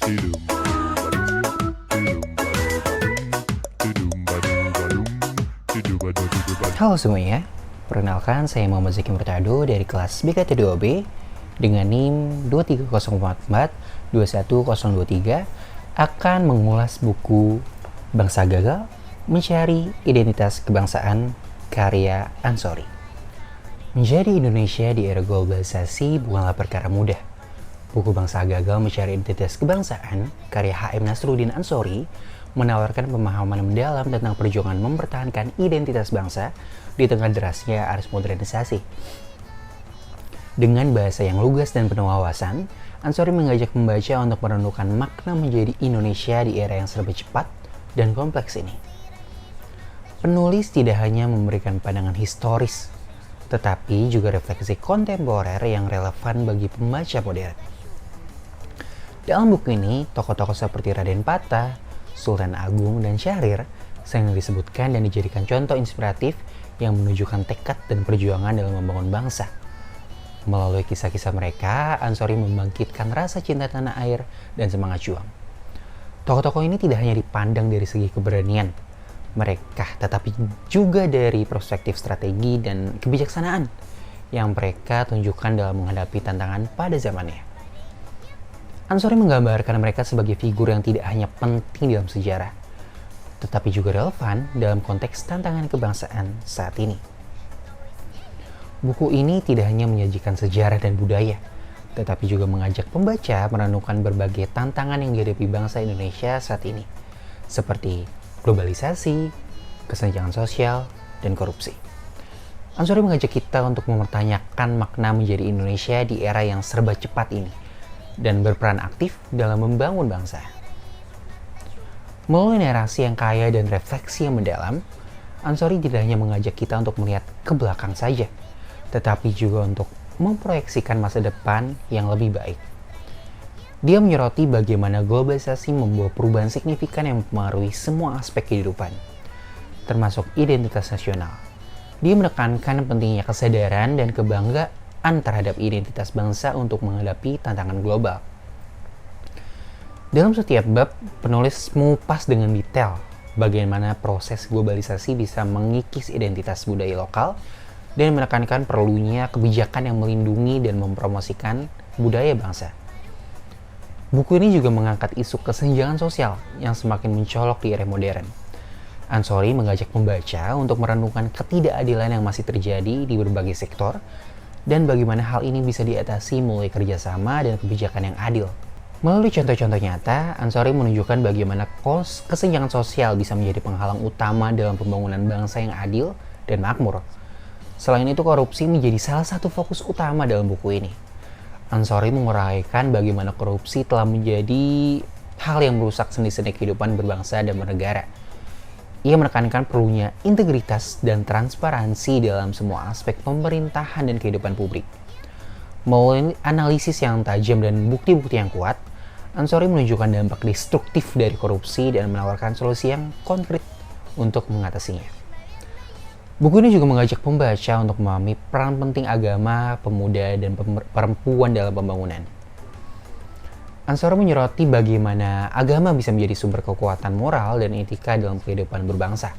Halo semuanya, perkenalkan saya Muhammad Zaki Murtado dari kelas BKT2B dengan NIM 23044-21023 akan mengulas buku Bangsa Gagal Mencari Identitas Kebangsaan karya Ansori. Menjadi Indonesia di era globalisasi bukanlah perkara mudah. Buku Bangsa Gagal Mencari Identitas Kebangsaan karya H.M. Nasruddin Ansori menawarkan pemahaman mendalam tentang perjuangan mempertahankan identitas bangsa di tengah derasnya arus modernisasi. Dengan bahasa yang lugas dan penuh wawasan, Ansori mengajak pembaca untuk merenungkan makna menjadi Indonesia di era yang serba cepat dan kompleks ini. Penulis tidak hanya memberikan pandangan historis, tetapi juga refleksi kontemporer yang relevan bagi pembaca modern. Dalam buku ini, tokoh-tokoh seperti Raden Patah, Sultan Agung, dan Syahrir sering disebutkan dan dijadikan contoh inspiratif yang menunjukkan tekad dan perjuangan dalam membangun bangsa. Melalui kisah-kisah mereka, Ansori membangkitkan rasa cinta tanah air dan semangat juang. Tokoh-tokoh ini tidak hanya dipandang dari segi keberanian mereka, tetapi juga dari perspektif strategi dan kebijaksanaan yang mereka tunjukkan dalam menghadapi tantangan pada zamannya. Ansori menggambarkan mereka sebagai figur yang tidak hanya penting dalam sejarah, tetapi juga relevan dalam konteks tantangan kebangsaan saat ini. Buku ini tidak hanya menyajikan sejarah dan budaya, tetapi juga mengajak pembaca merenungkan berbagai tantangan yang dihadapi bangsa Indonesia saat ini, seperti globalisasi, kesenjangan sosial, dan korupsi. Ansori mengajak kita untuk mempertanyakan makna menjadi Indonesia di era yang serba cepat ini, dan berperan aktif dalam membangun bangsa. Melalui narasi yang kaya dan refleksi yang mendalam, Ansori tidak hanya mengajak kita untuk melihat ke belakang saja, tetapi juga untuk memproyeksikan masa depan yang lebih baik. Dia menyoroti bagaimana globalisasi membawa perubahan signifikan yang mempengaruhi semua aspek kehidupan, termasuk identitas nasional. Dia menekankan pentingnya kesadaran dan kebanggaan terhadap identitas bangsa untuk menghadapi tantangan global. Dalam setiap bab, penulis mengupas dengan detail bagaimana proses globalisasi bisa mengikis identitas budaya lokal dan menekankan perlunya kebijakan yang melindungi dan mempromosikan budaya bangsa. Buku ini juga mengangkat isu kesenjangan sosial yang semakin mencolok di era modern. Ansori mengajak pembaca untuk merenungkan ketidakadilan yang masih terjadi di berbagai sektor dan bagaimana hal ini bisa diatasi melalui kerjasama dan kebijakan yang adil. Melalui contoh-contoh nyata, Ansori menunjukkan bagaimana kesenjangan sosial bisa menjadi penghalang utama dalam pembangunan bangsa yang adil dan makmur. Selain itu, korupsi menjadi salah satu fokus utama dalam buku ini. Ansori menguraikan bagaimana korupsi telah menjadi hal yang merusak sendi-sendi kehidupan berbangsa dan bernegara. Ia menekankan perlunya integritas dan transparansi dalam semua aspek pemerintahan dan kehidupan publik. Melalui analisis yang tajam dan bukti-bukti yang kuat, Ansori menunjukkan dampak destruktif dari korupsi dan menawarkan solusi yang konkret untuk mengatasinya. Buku ini juga mengajak pembaca untuk memahami peran penting agama, pemuda, dan perempuan dalam pembangunan. Ansori menyoroti bagaimana agama bisa menjadi sumber kekuatan moral dan etika dalam kehidupan berbangsa.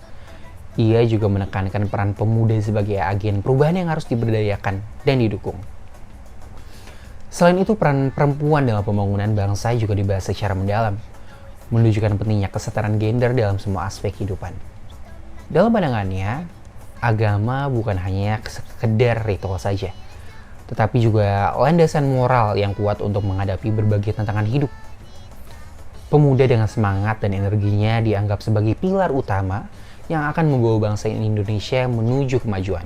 Ia juga menekankan peran pemuda sebagai agen perubahan yang harus diberdayakan dan didukung. Selain itu, peran perempuan dalam pembangunan bangsa juga dibahas secara mendalam, menunjukkan pentingnya kesetaraan gender dalam semua aspek kehidupan. Dalam pandangannya, agama bukan hanya sekedar ritual saja, tetapi juga landasan moral yang kuat untuk menghadapi berbagai tantangan hidup. Pemuda dengan semangat dan energinya dianggap sebagai pilar utama yang akan membawa bangsa Indonesia menuju kemajuan.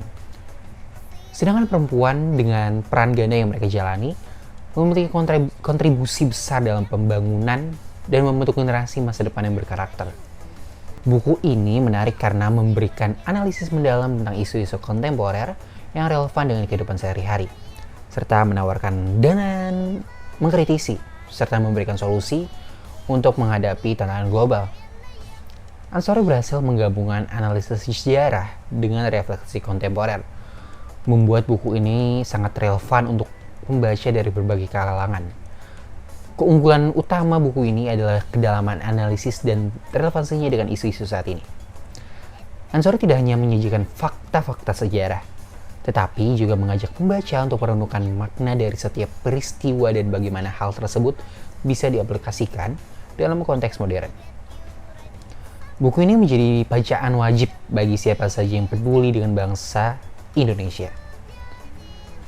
Sedangkan perempuan dengan peran ganda yang mereka jalani memiliki kontribusi besar dalam pembangunan dan membentuk generasi masa depan yang berkarakter. Buku ini menarik karena memberikan analisis mendalam tentang isu-isu kontemporer yang relevan dengan kehidupan sehari-hari, serta menawarkan dan mengkritisi, serta memberikan solusi untuk menghadapi tantangan global. Ansori berhasil menggabungkan analisis sejarah dengan refleksi kontemporer, membuat buku ini sangat relevan untuk pembaca dari berbagai kalangan. Keunggulan utama buku ini adalah kedalaman analisis dan relevansinya dengan isu-isu saat ini. Ansori tidak hanya menyajikan fakta-fakta sejarah, tetapi juga mengajak pembaca untuk merenungkan makna dari setiap peristiwa dan bagaimana hal tersebut bisa diaplikasikan dalam konteks modern. Buku ini menjadi bacaan wajib bagi siapa saja yang peduli dengan bangsa Indonesia.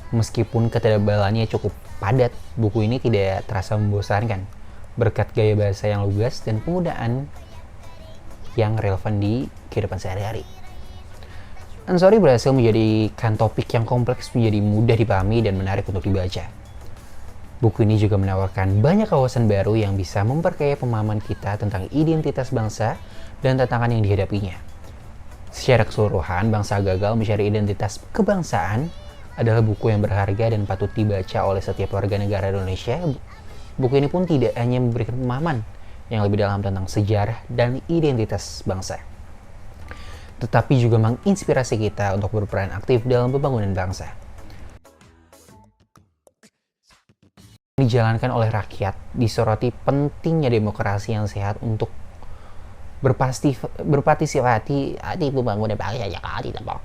Meskipun ketebalannya cukup padat, buku ini tidak terasa membosankan berkat gaya bahasa yang lugas dan penggunaan yang relevan di kehidupan sehari-hari. Ansori berhasil menjadikan topik yang kompleks menjadi mudah dipahami dan menarik untuk dibaca. Buku ini juga menawarkan banyak wawasan baru yang bisa memperkaya pemahaman kita tentang identitas bangsa dan tantangan yang dihadapinya. Secara keseluruhan, Bangsa Gagal Mencari Identitas Kebangsaan adalah buku yang berharga dan patut dibaca oleh setiap warga negara Indonesia. Buku ini pun tidak hanya memberikan pemahaman yang lebih dalam tentang sejarah dan identitas bangsa, tetapi juga menginspirasi kita untuk berperan aktif dalam pembangunan bangsa. Dijalankan oleh rakyat, disoroti pentingnya demokrasi yang sehat untuk berpartisipasi di pembangunan bangsa Jakarta.